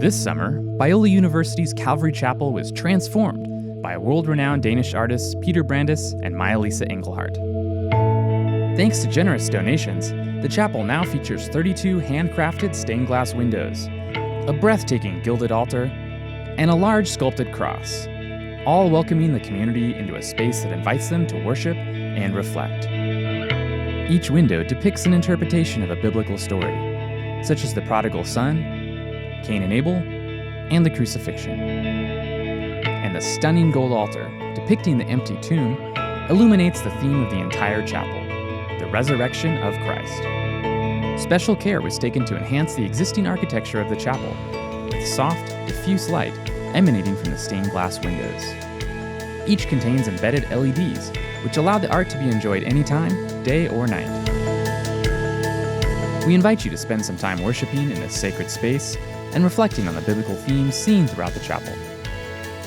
This summer, Biola University's Calvary Chapel was transformed by world-renowned Danish artists Peter Brandis and Maja Engelhardt. Thanks to generous donations, the chapel now features 32 handcrafted stained glass windows, a breathtaking gilded altar, and a large sculpted cross, all welcoming the community into a space that invites them to worship and reflect. Each window depicts an interpretation of a biblical story, such as the prodigal son, Cain and Abel, and the crucifixion. And the stunning gold altar, depicting the empty tomb, illuminates the theme of the entire chapel, the resurrection of Christ. Special care was taken to enhance the existing architecture of the chapel, with soft, diffuse light emanating from the stained glass windows. Each contains embedded LEDs, which allow the art to be enjoyed anytime, day or night. We invite you to spend some time worshiping in this sacred space and reflecting on the biblical themes seen throughout the chapel.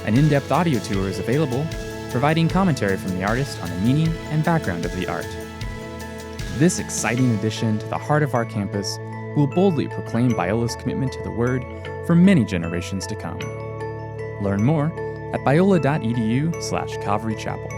An in-depth audio tour is available, providing commentary from the artist on the meaning and background of the art. This exciting addition to the heart of our campus will boldly proclaim Biola's commitment to the Word for many generations to come. Learn more at biola.edu/Calvary Chapel.